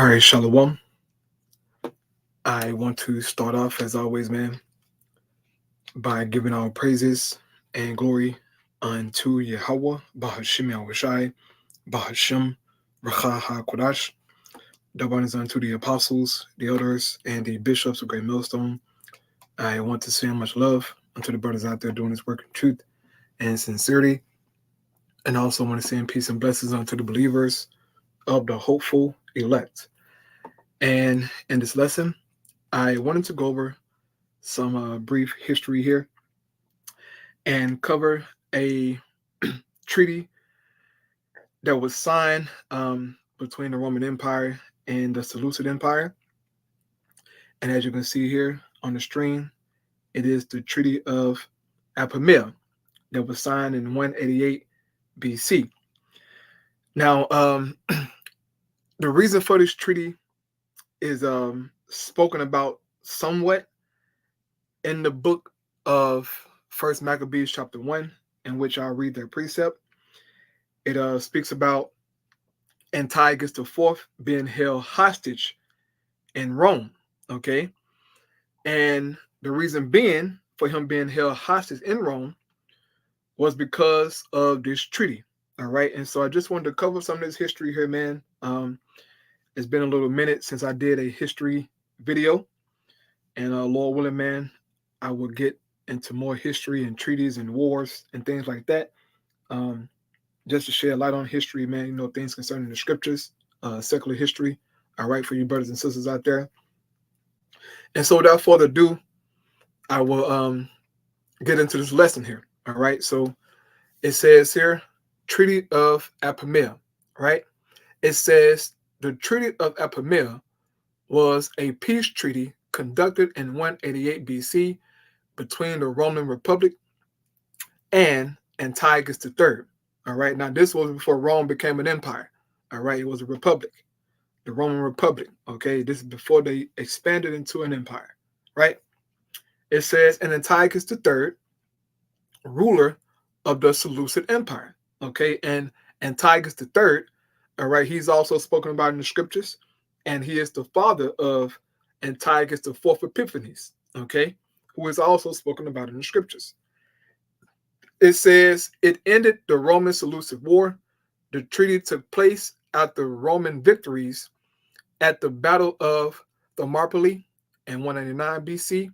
All right, Shalom. I want to start off, as always, man, by giving our praises and glory unto Yahweh, Bahashim Yahushai, Bahashim Racha HaKodash. Double honors unto the apostles, the elders, and the bishops of Great Millstone. I want to send much love unto the brothers out there doing this work in truth and sincerity. And I also want to send peace and blessings unto the believers of the hopeful elect. And in this lesson, I wanted to go over some brief history here and cover a treaty that was signed between the Roman Empire and the Seleucid Empire. And as you can see here on the screen, it is the Treaty of Apamea that was signed in 188 BC. Now, the reason for this treaty is spoken about somewhat in the book of First Maccabees chapter 1, in which I'll read their precept. It speaks about Antiochus IV being held hostage in Rome, okay? And the reason being for him being held hostage in Rome was because of this treaty, all right? And so I just wanted to cover some of this history here, man. It's been a little minute since I did a history video, and Lord willing, man, I will get into more history and treaties and wars and things like that, just to shed light on history, man. You know, things concerning the scriptures, secular history. All right, for you brothers and sisters out there. And so without further ado, I will get into this lesson here. All right, so it says here, Treaty of Apamea, right? It says the Treaty of Apamea was a peace treaty conducted in 188 BC between the Roman Republic and Antiochus III. All right, now this was before Rome became an empire. All right, it was a republic, the Roman Republic. Okay, this is before they expanded into an empire, right? It says, and Antiochus III, ruler of the Seleucid Empire. Okay, and Antiochus III, all right, he's also spoken about in the scriptures, and he is the father of Antiochus IV Epiphanes, okay, who is also spoken about in the scriptures. It says it ended the Roman Seleucid War. The treaty took place after Roman victories at the Battle of Thermopylae in 199 BC,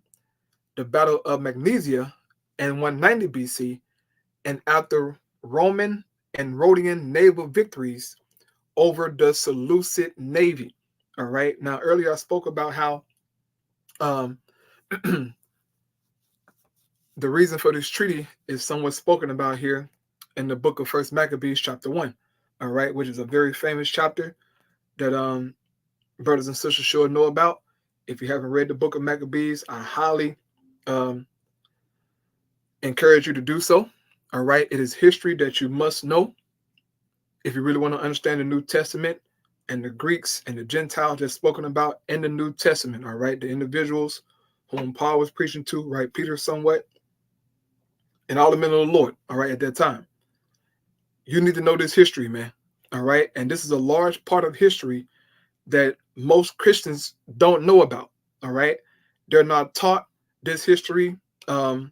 the Battle of Magnesia in 190 BC, and after Roman and Rhodian naval victories over the Seleucid navy. All right. Now, earlier I spoke about how the reason for this treaty is somewhat spoken about here in the book of First Maccabees chapter 1, all right, which is a very famous chapter that brothers and sisters should know about. If you haven't read the book of Maccabees, I highly encourage you to do so, all right? It is history that you must know if you really want to understand the New Testament and the Greeks and the Gentiles that's spoken about in the New Testament, all right? The individuals whom Paul was preaching to, right? Peter somewhat, and all the men of the Lord, all right, at that time. You need to know this history, man, all right? And this is a large part of history that most Christians don't know about, all right? They're not taught this history. In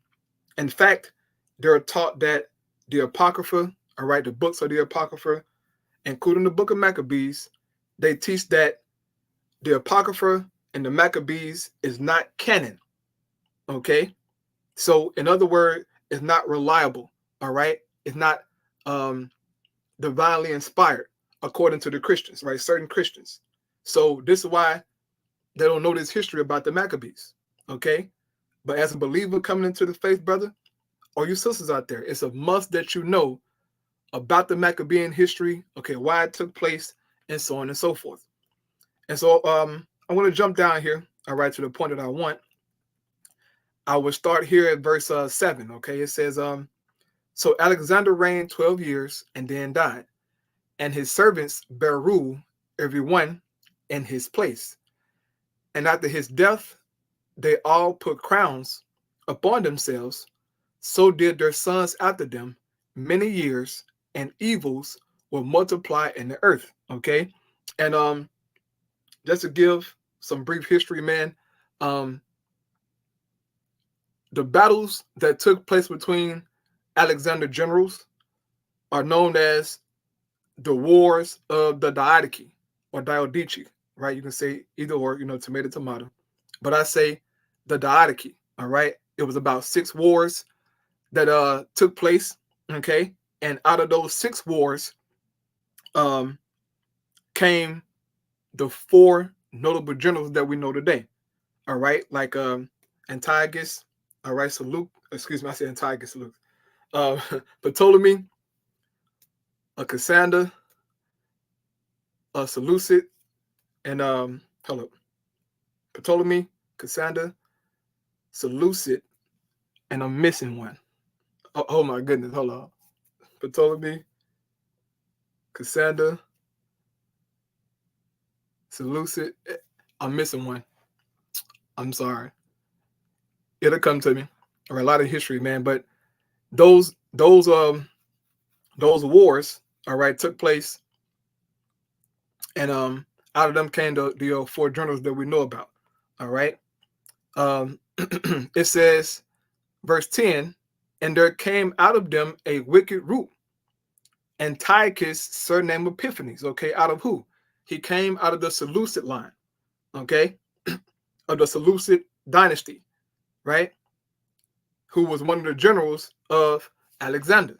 fact, they're taught that the Apocrypha, all right, the books of the Apocrypha, including the book of Maccabees, they teach that the Apocrypha and the Maccabees is not canon, okay? So, in other words, it's not reliable, all right? It's not divinely inspired, according to the Christians, right? Certain Christians. So, this is why they don't know this history about the Maccabees, okay? But as a believer coming into the faith, brother, or you sisters out there, it's a must that you know about the Maccabean history, okay, why it took place, and so on and so forth. And so I want to jump down here, all right, to the point that I want. I will start here at verse 7, okay? It says, so Alexander reigned 12 years and then died, and his servants bare rule, every one in his place. And after his death, they all put crowns upon themselves. So did their sons after them many years, and evils will multiply in the earth. Okay. And just to give some brief history, man, the battles that took place between Alexander generals are known as the Wars of the Diadochi or Diadochi, right? You can say either or, tomato, tomato. But I say the Diadochi, all right? It was about 6 wars that took place, okay? And out of those 6 wars came the 4 notable generals that we know today, all right? Like Antiochus, all right? I said Antiochus, Ptolemy, Cassander, Seleucid, and Ptolemy, Cassander, Seleucid, and I'm missing one. Oh my goodness, hold on. Ptolemy, Cassander, Seleucid. I'm missing one. I'm sorry. It'll come to me. All right, a lot of history, man. But those wars, all right, took place, and out of them came the 4 generals that we know about. All right. It says, verse 10, and there came out of them a wicked root, Antiochus, surnamed Epiphanes. Okay, out of who? He came out of the Seleucid line, okay, of the Seleucid dynasty, right? Who was one of the generals of Alexander,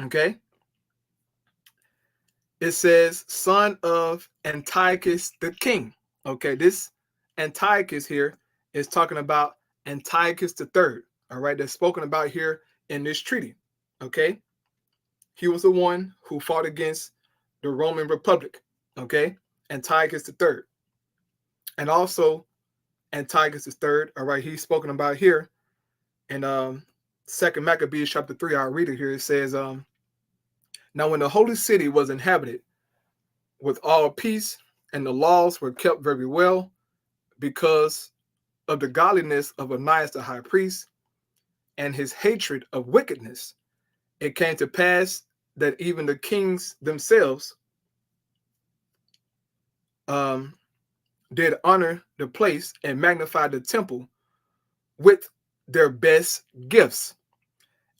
okay? It says, son of Antiochus the king. Okay, this Antiochus here is talking about Antiochus III, all right? That's spoken about here in this treaty, okay? He was the one who fought against the Roman Republic, okay? Antiochus III. And also Antiochus III, all right, he's spoken about here in 2 Maccabees chapter 3. I'll read it here. It says, now when the holy city was inhabited with all peace, and the laws were kept very well, because of the godliness of Onias the high priest and his hatred of wickedness, it came to pass that even the kings themselves did honor the place and magnify the temple with their best gifts.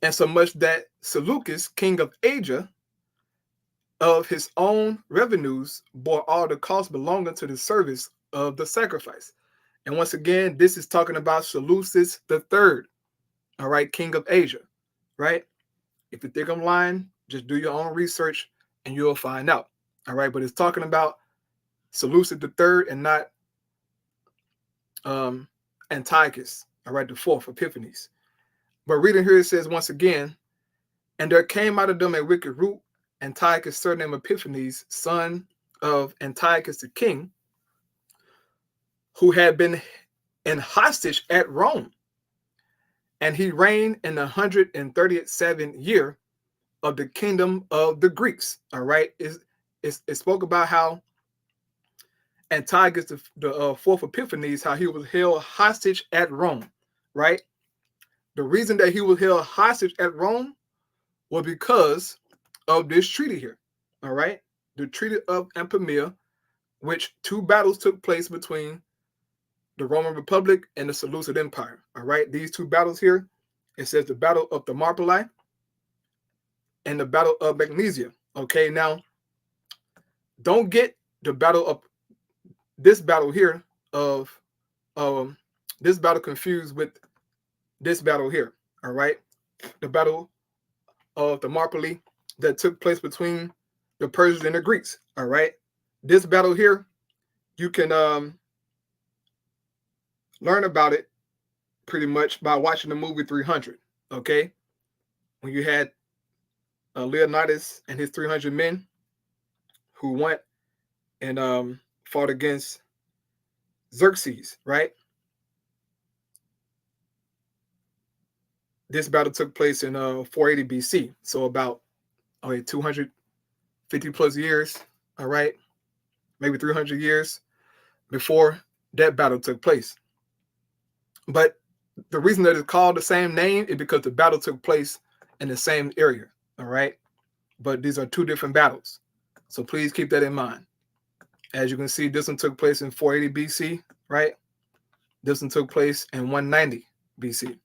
And so much that Seleucus, king of Asia, of his own revenues, bore all the costs belonging to the service of the sacrifice. And once again, this is talking about Seleucus III, all right, king of Asia, right? If you think I'm lying, just do your own research and you'll find out, all right? But it's talking about Seleucus III and not Antiochus, all right, the 4th, Epiphanes. But reading here, it says once again, and there came out of them a wicked root, Antiochus, surnamed Epiphanes, son of Antiochus the king, who had been in hostage at Rome. And he reigned in the 137th year of the kingdom of the Greeks. All right. It spoke about how Antiochus, the 4th Epiphanes, how he was held hostage at Rome. Right. The reason that he was held hostage at Rome was because of this treaty here. All right. The Treaty of Apamea, which 2 battles took place between the Roman Republic and the Seleucid Empire. All right. These 2 battles here, it says the Battle of Thermopylae and the Battle of Magnesia. Okay. Now, don't get the battle of this battle here of this battle confused with this battle here. All right. The Battle of Thermopylae that took place between the Persians and the Greeks. All right. This battle here, you can learn about it pretty much by watching the movie 300. Okay. When you had Leonidas and his 300 men who went and fought against Xerxes, right? This battle took place in 480 BC, so about 250 plus years, all right, maybe 300 years before that battle took place. But the reason that it's called the same name is because the battle took place in the same area, all right? But these are 2 different battles, so please keep that in mind. As you can see, this one took place in 480 BC, right? This one took place in 190 BC.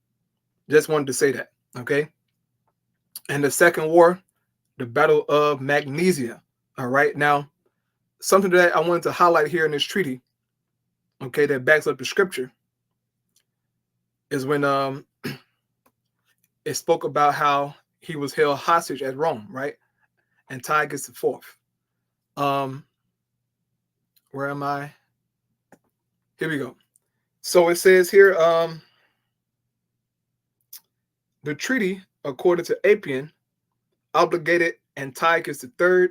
Just wanted to say that, okay? And the second war, the Battle of Magnesia, all right? Now, something that I wanted to highlight here in this treaty, okay, that backs up the scripture, is when it spoke about how he was held hostage at Rome, right? Antiochus the Fourth. Where am I? Here we go. So it says here, the treaty, according to Appian, obligated Antiochus III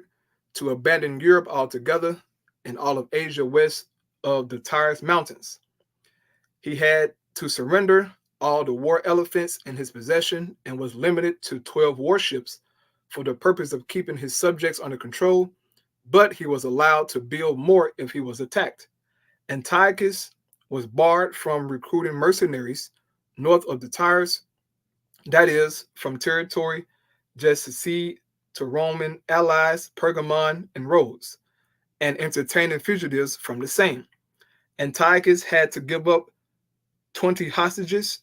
to abandon Europe altogether and all of Asia west of the Taurus Mountains. He had to surrender all the war elephants in his possession and was limited to 12 warships for the purpose of keeping his subjects under control, but he was allowed to build more if he was attacked. Antiochus was barred from recruiting mercenaries north of the Taurus, that is, from territory just to cede to Roman allies Pergamon and Rhodes, and entertaining fugitives from the same. Antiochus had to give up 20 hostages,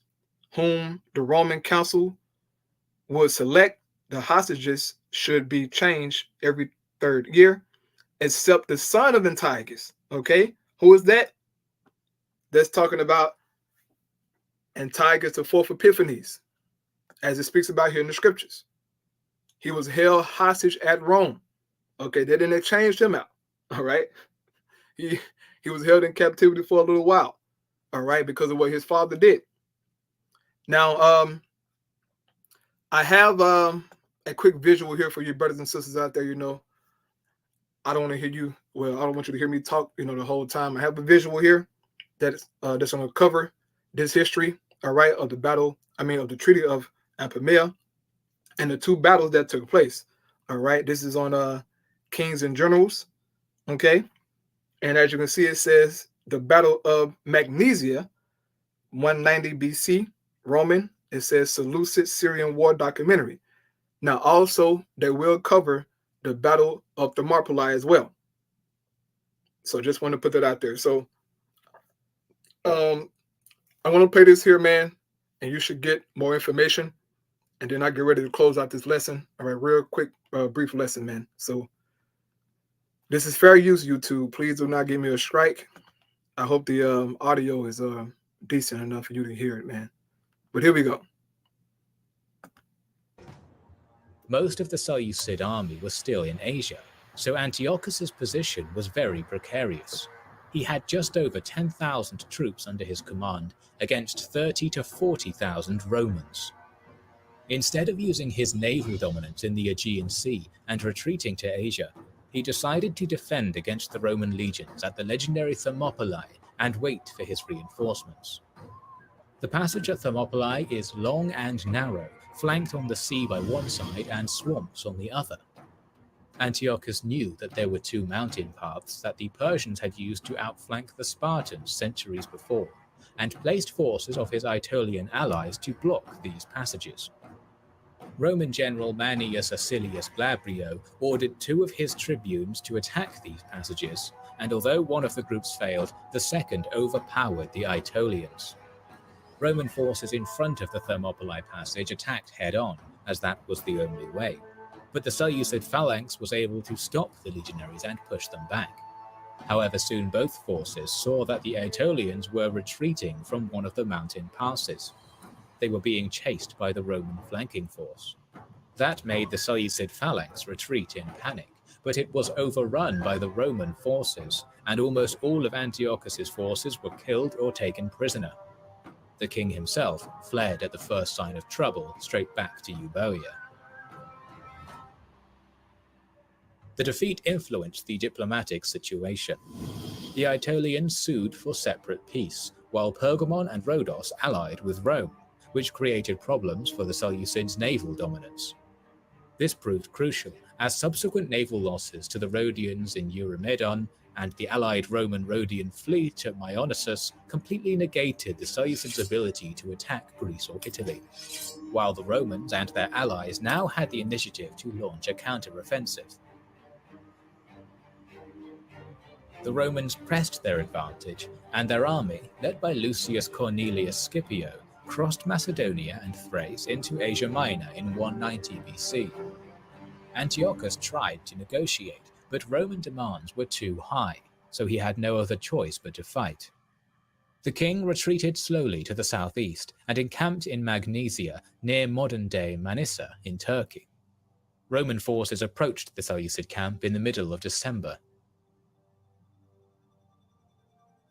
whom the Roman council would select. The hostages should be changed every third year, except the son of Antiochus. Okay, who is that? That's talking about Antiochus the Fourth Epiphanes, as it speaks about here in the scriptures. He was held hostage at Rome. Okay, they didn't exchange him out. All right, he was held in captivity for a little while. All right, because of what his father did. Now, I have a quick visual here for you brothers and sisters out there. You know, I don't want to hear you. Well, I don't want you to hear me talk, you know, the whole time. I have a visual here that's going to cover this history, all right, of the battle, of the Treaty of Apamea and the two battles that took place, all right? This is on Kings and Generals, okay? And as you can see, it says the Battle of Magnesia, 190 BC, Roman. It says Seleucid Syrian War documentary. Now, also, they will cover the Battle of Thermopylae as well. So just want to put that out there. So I want to play this here, man, and you should get more information. And then I get ready to close out this lesson. All right, real quick, brief lesson, man. So this is fair use, YouTube. Please do not give me a strike. I hope the audio is decent enough for you to hear it, man. But here we go. Most of the Seleucid army was still in Asia, so Antiochus's position was very precarious. He had just over 10,000 troops under his command against 30 to 40,000 Romans. Instead of using his naval dominance in the Aegean Sea and retreating to Asia, he decided to defend against the Roman legions at the legendary Thermopylae and wait for his reinforcements. The passage at Thermopylae is long and narrow, flanked on the sea by one side and swamps on the other. Antiochus knew that there were two mountain paths that the Persians had used to outflank the Spartans centuries before, and placed forces of his Aetolian allies to block these passages. Roman general Manius Acilius Glabrio ordered two of his tribunes to attack these passages, and although one of the groups failed, the second overpowered the Aetolians. Roman forces in front of the Thermopylae passage attacked head-on, as that was the only way. But the Seleucid phalanx was able to stop the legionaries and push them back. However, soon both forces saw that the Aetolians were retreating from one of the mountain passes. They were being chased by the Roman flanking force. That made the Seleucid phalanx retreat in panic, but it was overrun by the Roman forces, and almost all of Antiochus's forces were killed or taken prisoner. The king himself fled at the first sign of trouble straight back to Euboea. The defeat influenced the diplomatic situation. The Aetolians sued for separate peace, while Pergamon and Rhodos allied with Rome, which created problems for the Seleucids' naval dominance. This proved crucial, as subsequent naval losses to the Rhodians in Eurymedon and the allied Roman Rhodian fleet at Myonassus completely negated the Seleucids' ability to attack Greece or Italy, while the Romans and their allies now had the initiative to launch a counter-offensive. The Romans pressed their advantage, and their army, led by Lucius Cornelius Scipio, crossed Macedonia and Thrace into Asia Minor in 190 BC. Antiochus tried to negotiate, but Roman demands were too high, so he had no other choice but to fight. The king retreated slowly to the southeast and encamped in Magnesia near modern-day Manisa in Turkey. Roman forces approached the Seleucid camp in the middle of December.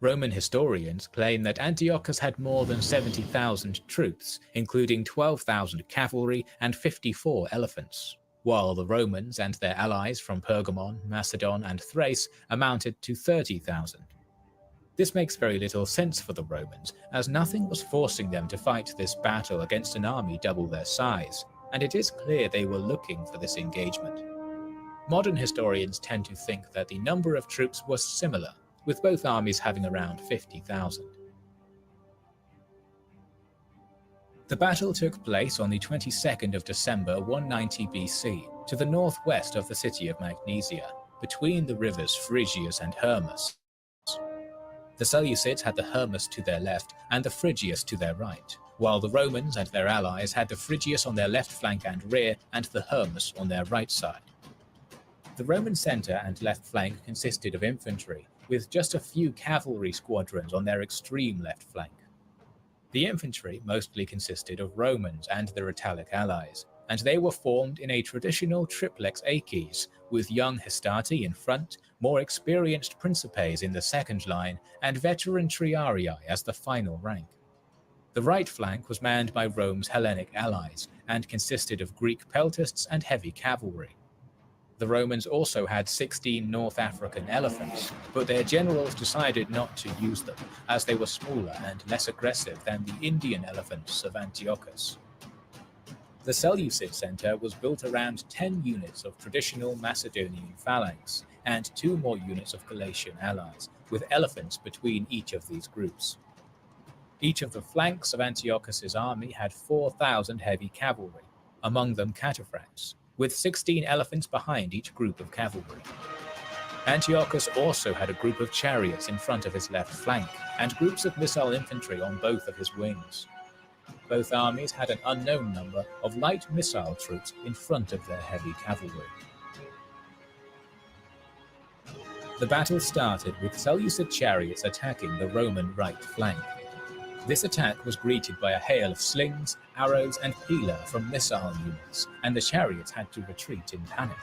Roman historians claim that Antiochus had more than 70,000 troops, including 12,000 cavalry and 54 elephants, while the Romans and their allies from Pergamon, Macedon, and Thrace amounted to 30,000. This makes very little sense for the Romans, as nothing was forcing them to fight this battle against an army double their size, and it is clear they were looking for this engagement. Modern historians tend to think that the number of troops was similar, with both armies having around 50,000. The battle took place on the 22nd of December 190 BC to the northwest of the city of Magnesia, between the rivers Phrygius and Hermus. The Seleucids had the Hermus to their left and the Phrygius to their right, while the Romans and their allies had the Phrygius on their left flank and rear and the Hermus on their right side. The Roman centre and left flank consisted of infantry, with just a few cavalry squadrons on their extreme left flank. The infantry mostly consisted of Romans and their Italic allies, and they were formed in a traditional triplex acies, with young Hastati in front, more experienced Principes in the second line, and veteran Triarii as the final rank. The right flank was manned by Rome's Hellenic allies, and consisted of Greek peltasts and heavy cavalry. The Romans also had 16 North African elephants, but their generals decided not to use them, as they were smaller and less aggressive than the Indian elephants of Antiochus. The Seleucid center was built around 10 units of traditional Macedonian phalanx, and 2 more units of Galatian allies, with elephants between each of these groups. Each of the flanks of Antiochus's army had 4,000 heavy cavalry, among them cataphracts, with 16 elephants behind each group of cavalry. Antiochus also had a group of chariots in front of his left flank, and groups of missile infantry on both of his wings. Both armies had an unknown number of light missile troops in front of their heavy cavalry. The battle started with Seleucid chariots attacking the Roman right flank. This attack was greeted by a hail of slings, arrows, and pila from missile units, and the chariots had to retreat in panic.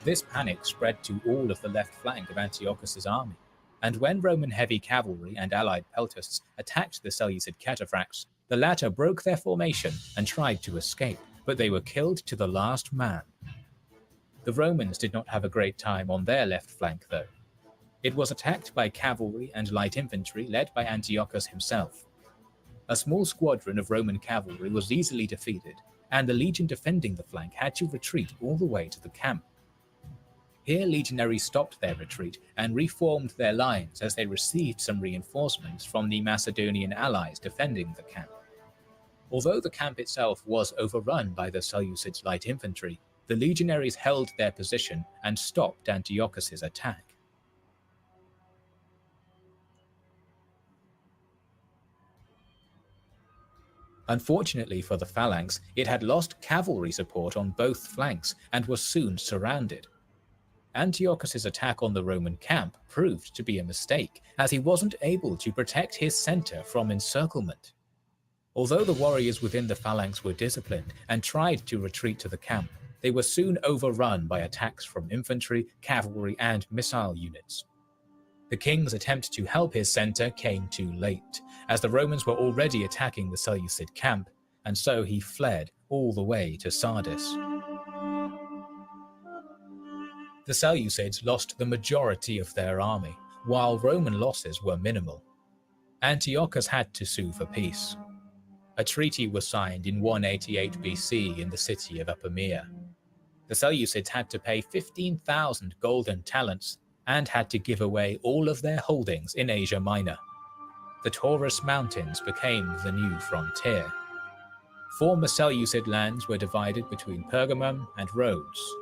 This panic spread to all of the left flank of Antiochus's army, and when Roman heavy cavalry and allied peltasts attacked the Seleucid cataphracts, the latter broke their formation and tried to escape, but they were killed to the last man. The Romans did not have a great time on their left flank, though. It was attacked by cavalry and light infantry led by Antiochus himself. A small squadron of Roman cavalry was easily defeated, and the legion defending the flank had to retreat all the way to the camp. Here legionaries stopped their retreat and reformed their lines as they received some reinforcements from the Macedonian allies defending the camp. Although the camp itself was overrun by the Seleucids' light infantry, the legionaries held their position and stopped Antiochus's attack. Unfortunately for the phalanx, it had lost cavalry support on both flanks and was soon surrounded. Antiochus's attack on the Roman camp proved to be a mistake, as he wasn't able to protect his center from encirclement. Although the warriors within the phalanx were disciplined and tried to retreat to the camp, they were soon overrun by attacks from infantry, cavalry, and missile units. The king's attempt to help his center came too late, as the Romans were already attacking the Seleucid camp, and so he fled all the way to Sardis. The Seleucids lost the majority of their army, while Roman losses were minimal. Antiochus had to sue for peace. A treaty was signed in 188 BC in the city of Apamea. The Seleucids had to pay 15,000 golden talents and had to give away all of their holdings in Asia Minor. The Taurus Mountains became the new frontier. Former Seleucid lands were divided between Pergamum and Rhodes.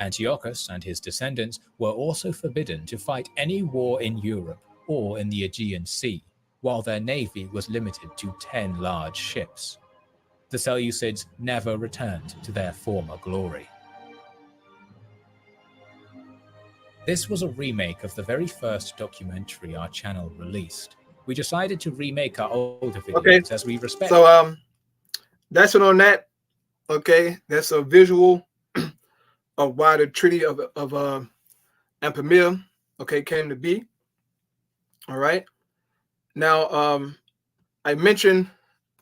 Antiochus and his descendants were also forbidden to fight any war in Europe or in the Aegean Sea, while their navy was limited to 10 large ships. The Seleucids never returned to their former glory. This was a remake of the very first documentary our channel released. We decided to remake our older videos as we respect. So that's it on that. Okay, that's a visual of why the Treaty of Apamea, okay, came to be. All right. Now, I mentioned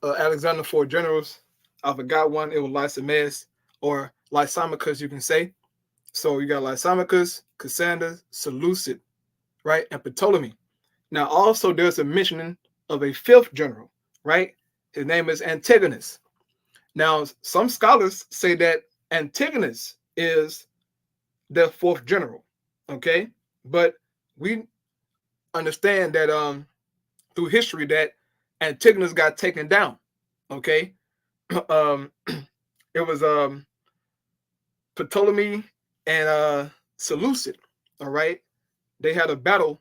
Alexander 4 generals. I forgot one. It was Lysimachus or Lysimachus, you can say. So you got Lysimachus, Cassander, Seleucid, right, and Ptolemy. Now, also there's a mentioning of a fifth general, right? His name is Antigonus. Now, some scholars say that Antigonus is the fourth general, okay? But we understand that through history that Antigonus got taken down, okay? It was Ptolemy and Seleucid, all right? They had a battle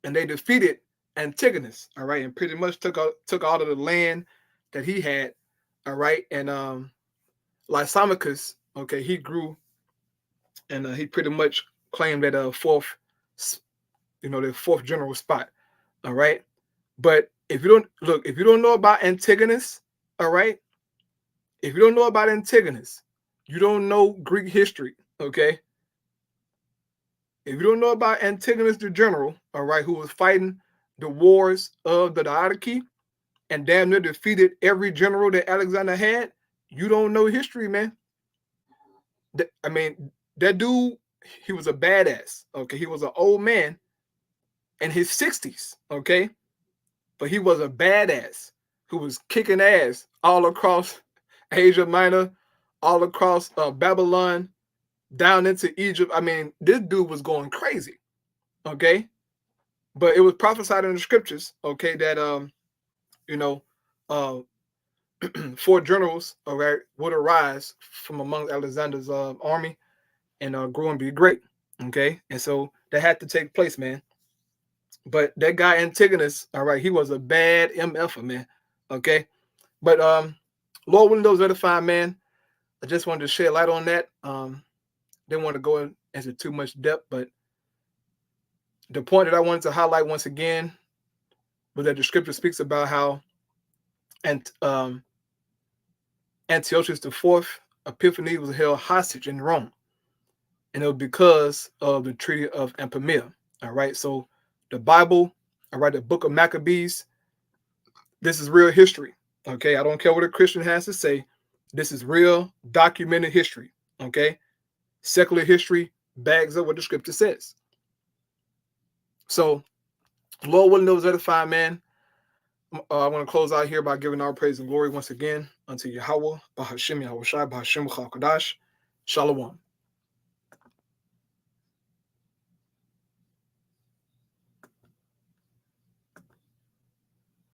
and they defeated Antigonus, all right, and pretty much took all of the land that he had, all right, and Lysimachus, okay, he grew and he pretty much claimed that fourth, the fourth general spot, all right. But if you don't know about Antigonus, all right, if you don't know about Antigonus, you don't know Greek history, okay. If you don't know about Antigonus the general, all right, who was fighting the wars of the Diadochi and damn near defeated every general that Alexander had, you don't know history, man. That dude, he was a badass, okay? He was an old man in his 60s, okay? But he was a badass who was kicking ass all across Asia Minor, all across Babylon, down into Egypt. I mean, this dude was going crazy, okay? But it was prophesied in the scriptures, okay, that four generals, all right, would arise from among Alexander's army and grow and be great, okay? And so that had to take place, man. But that guy Antigonus, all right, he was a bad MFer, man, okay? But Lord willing, those edifying, man. I just wanted to shed light on that. Didn't want to go into too much depth, but the point that I wanted to highlight once again was that the scripture speaks about how Antiochus IV Epiphanes was held hostage in Rome. And it was because of the Treaty of Apamea. All right. So the Bible, all right, the book of Maccabees, this is real history. Okay. I don't care what a Christian has to say. This is real documented history. Okay. Secular history backs up what the scripture says. So, Lord willing, those edifying, man. I want to close out here by giving our praise and glory once again unto Yahweh, Bahashim Yahushai, Bahashim Chakadash. Shalom.